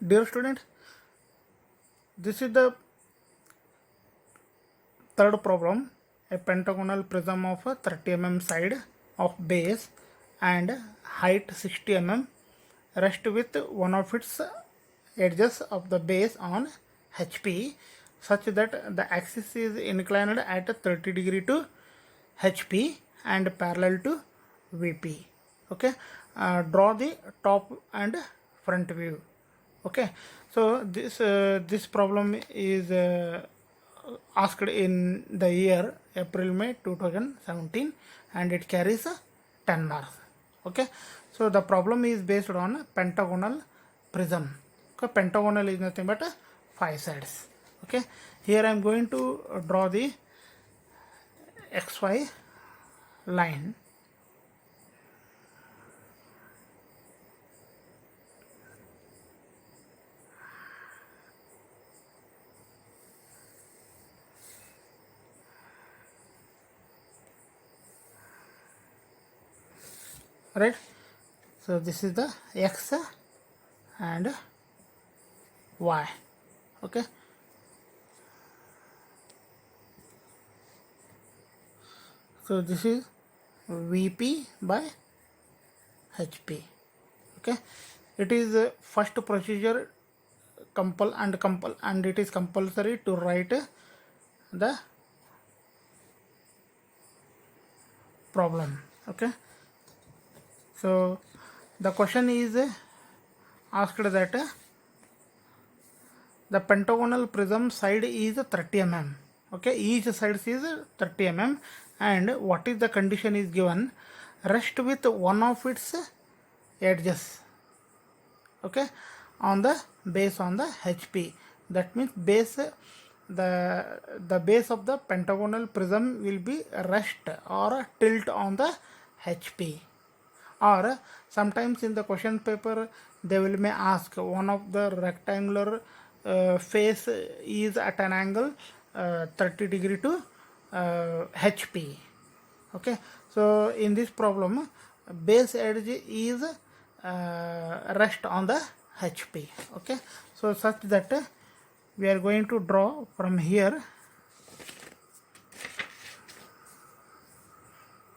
Dear student, this is the third problem. A pentagonal prism of 30 mm side of base and height 60 mm rest with one of its edges of the base on HP such that the axis is inclined at 30 degree to HP and parallel to VP. Okay, draw the top and front view. Okay, so this problem is asked in the year April-May 2017 and it carries 10 marks. Okay, so the problem is based on pentagonal prism. Okay, pentagonal is nothing but 5 sides. Okay, here I am going to draw the XY line. Right, so this is the X and Y. Okay, so this is VP by HP. Okay, it is first procedure and it is compulsory to write the problem. Okay, so the question is asked that the pentagonal prism side is 30 mm. Okay, each side is 30 mm and what is the condition is given, rest with one of its edges. Okay, on the base on the HP. That means base, the base of the pentagonal prism will be rest or tilt on the HP. Or sometimes in the question paper they will may ask one of the rectangular face is at an angle 30 degree to HP. Okay, so in this problem base edge is rest on the HP. Okay, so such that we are going to draw from here,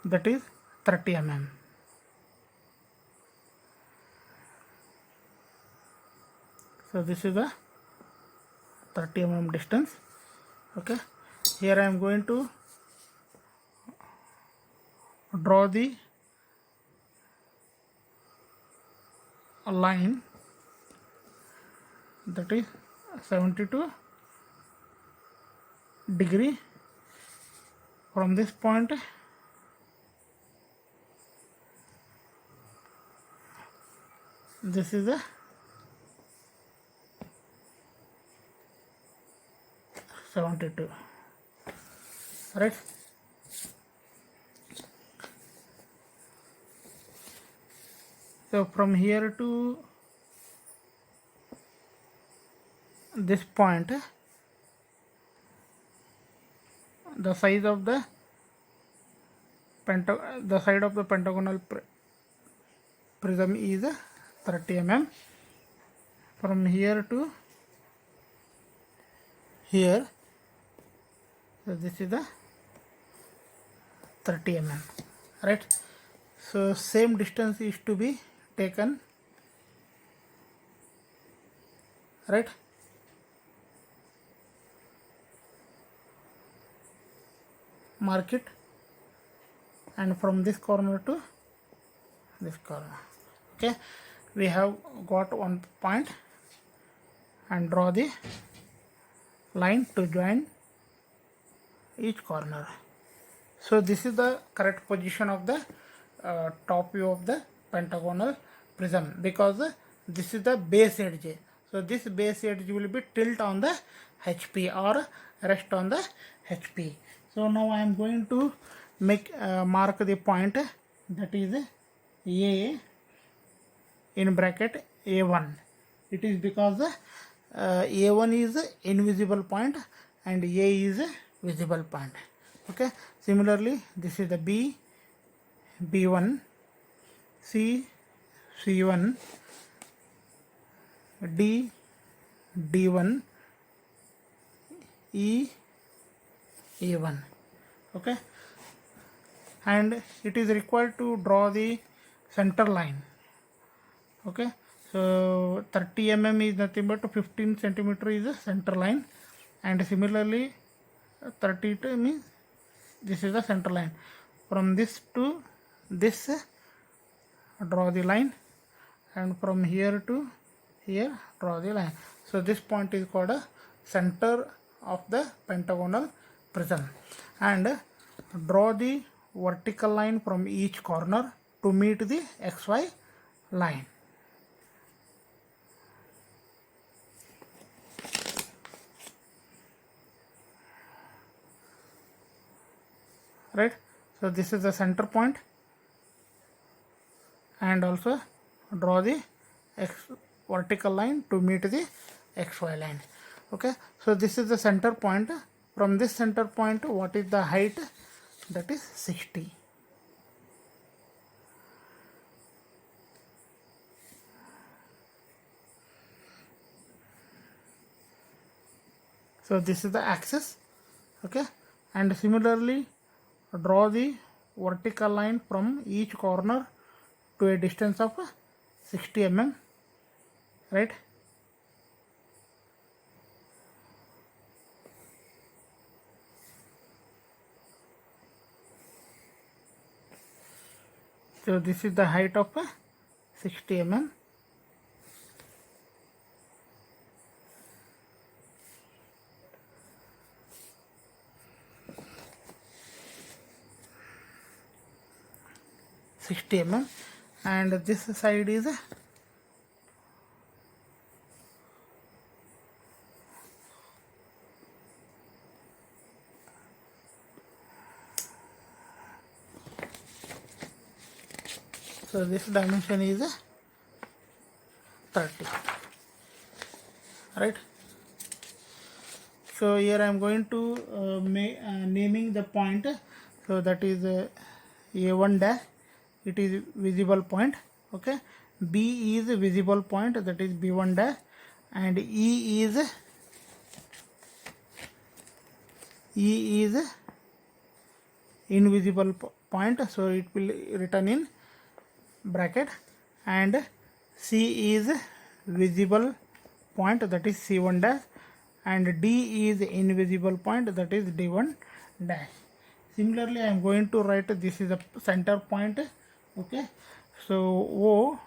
that is 30 mm. So this is the 30 mm distance. Okay, here I am going to draw the line that is 72 degree from this point this is the 72, right? So from here to this point, the size of the side of the pentagonal prism is 30 mm. From here to here, so this is the 30 mm, right? So same distance is to be taken, right? Mark it, and from this corner to this corner. Okay, we have got one point and draw the line to join each corner. So this is the correct position of the top view of the pentagonal prism, because this is the base edge. So this base edge will be tilt on the HP or rest on the HP. So now I am going to make mark the point, that is A in bracket A1. It is because A1 is invisible point and A is visible point. Okay, similarly this is the B, B1, C, C1, D, D1, E, E1. Okay, and it is required to draw the center line. Okay, so 30 mm is nothing but 15 centimeter is the center line, and similarly 32 means this is the center line. From this to this draw the line, and from here to here draw the line. So this point is called a center of the pentagonal prism, and draw the vertical line from each corner to meet the XY line. Right, so this is the center point, and also draw the vertical line to meet the XY line. Okay, so this is the center point. From this center point, what is the height? That is 60. So this is the axis. Okay, and similarly draw the vertical line from each corner to a distance of 60 mm. Right, so this is the height of 60 mm. And this side is so this dimension is 30. Right, so here I am going to naming the point. So that is A1 dash, it is visible point. Okay, B is visible point, that is B1 dash, and E is invisible point, so it will written in bracket, and C is visible point, that is C1 dash, and D is invisible point, that is D1 dash. Similarly, I am going to write this is the center point. Okay, so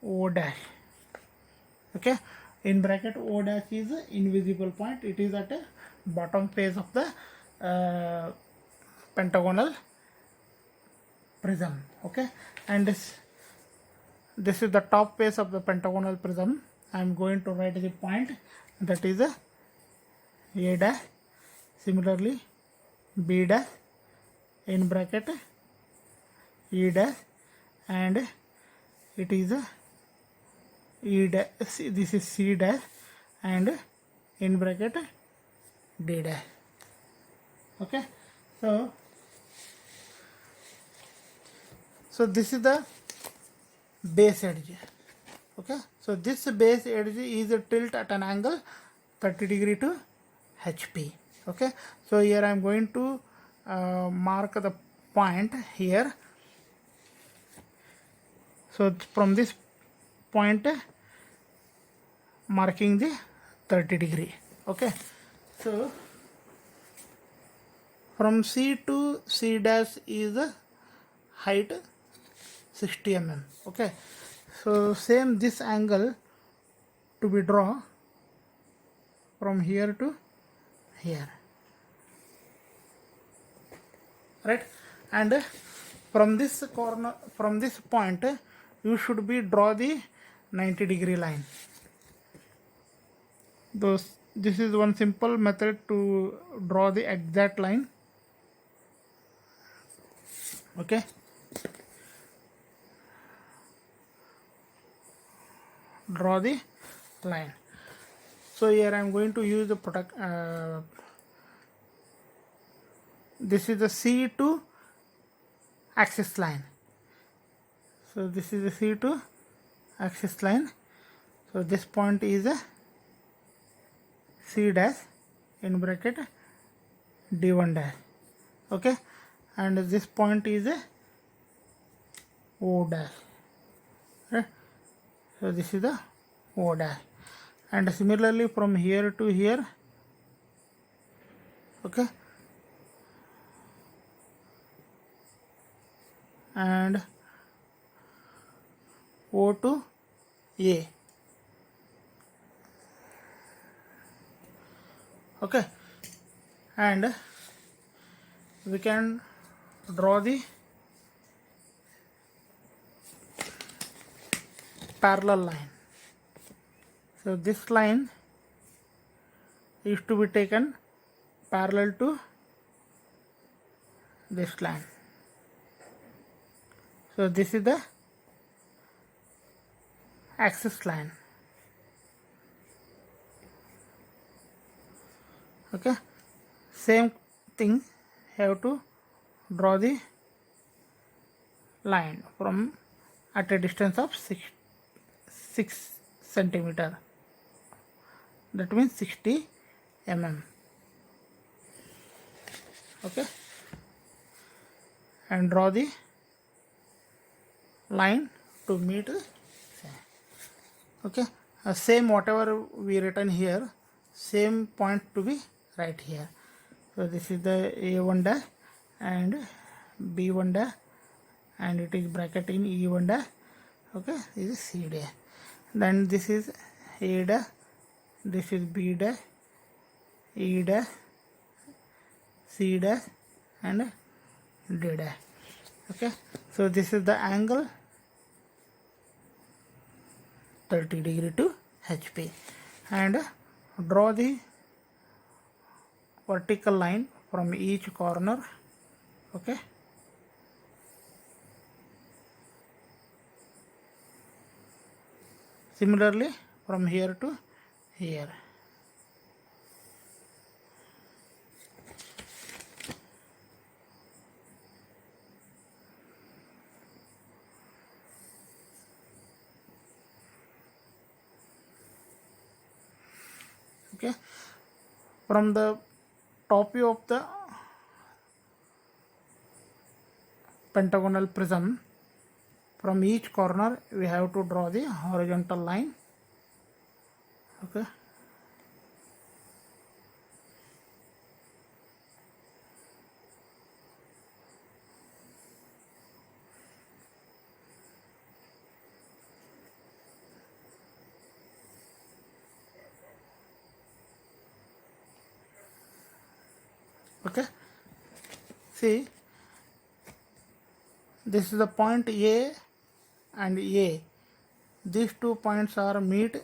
O dash. Okay, in bracket O dash is invisible point, it is at the bottom face of the pentagonal prism. Okay, and this is the top face of the pentagonal prism. I am going to write the point, that is A dash, similarly B dash, in bracket E dash, and it is E dash, this is C dash, and in bracket D dash. Okay, so this is the base edge. Okay, so this base edge is a tilt at an angle 30 degree to HP. Okay, so here I am going to mark the point here. So from this point marking the 30 degree. Okay, so from C to C dash is the height 60 mm. Okay, so same this angle to be drawn from here to here. Right, and from this corner, from this point, you should be draw the 90 degree line. This is one simple method to draw the exact line. Okay, draw the line. So here I am going to use the product. This is the C2 axis line. So this is the C2 axis line. So this point is a C dash in bracket D1 dash. Okay, and this point is a O dash. Right? So this is the O dash, and similarly from here to here. Okay, and O to A. Okay, and we can draw the parallel line. So this line is to be taken parallel to this line. So this is the axis line. Okay, same thing, have to draw the line from at a distance of 6 centimeter, that means 60 mm. Okay, and draw the line to meet the same. Okay, same whatever we written here, same point to be right here. So this is the A1 dash and B1 dash, and it is bracket in E1 dash. Okay, this is C dash. Then this is A dash, this is B dash, E dash, C dash, and D dash. Okay, so this is the angle 30 degree to HP, and draw the vertical line from each corner. Okay, similarly from here to here. Okay, from the top view of the pentagonal prism, from each corner we have to draw the horizontal line. Okay, okay, see, this is the point A and A. These 2 points are meet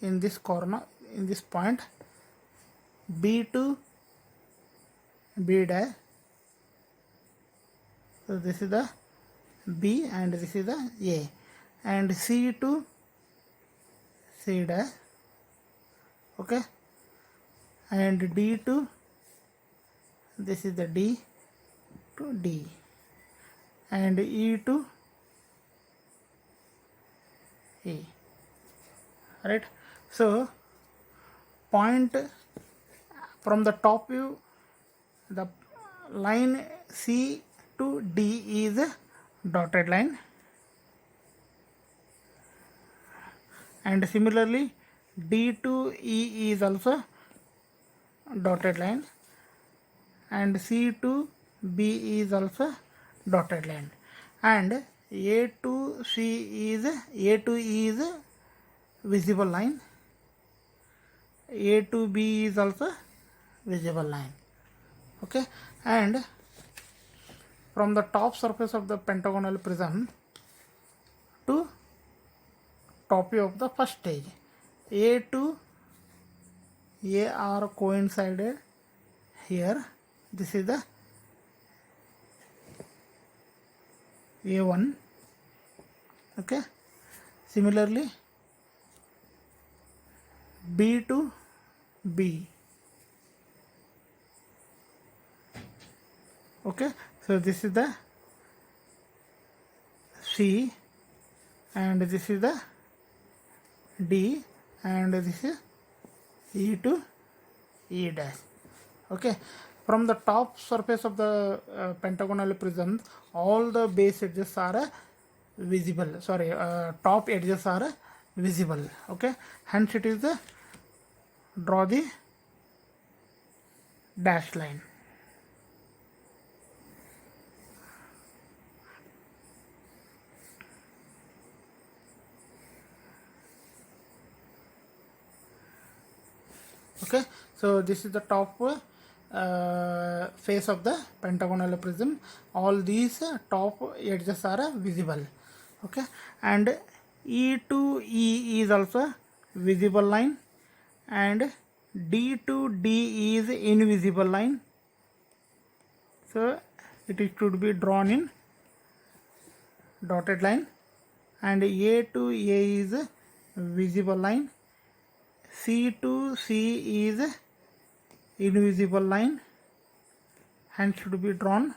in this corner, in this point. B to B dash. So this is the B and this is the A, and C to C dash. Okay, and D to, this is the D to D, and E to E. Right, so point from the top view, the line C to D is a dotted line, and similarly D to E is also dotted line, and C to B is also dotted line, and A to C is A to E is visible line, A to B is also visible line. Okay, and from the top surface of the pentagonal prism to top view of the first stage, A to A are coincided here. This is the A1. Okay, similarly B to B. Okay, so this is the C, and this is the D, and this is E to E dash. Okay, from the top surface of the pentagonal prism, all the base edges are visible. Sorry, top edges are visible. Okay, hence it is the draw the dash line. Okay, so this is the top face of the pentagonal prism. All these top edges are visible. Okay, and E to E is also visible line, and D to D is invisible line. So it should be drawn in dotted line, and A to A is visible line, C to C is invisible line, hence should be drawn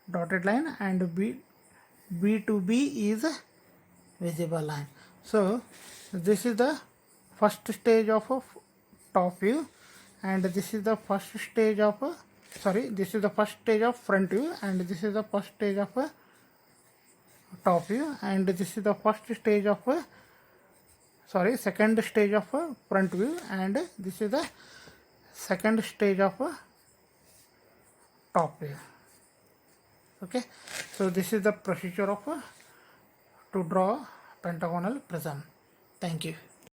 dotted line, and B to B is visible line. So this is the first stage of top view, and this is the first stage of this is the first stage of front view, and this is the first stage of top view, and this is the first stage of second stage of front view, and this is the second stage of top view. Okay, so this is the procedure of to draw pentagonal prism. Thank you.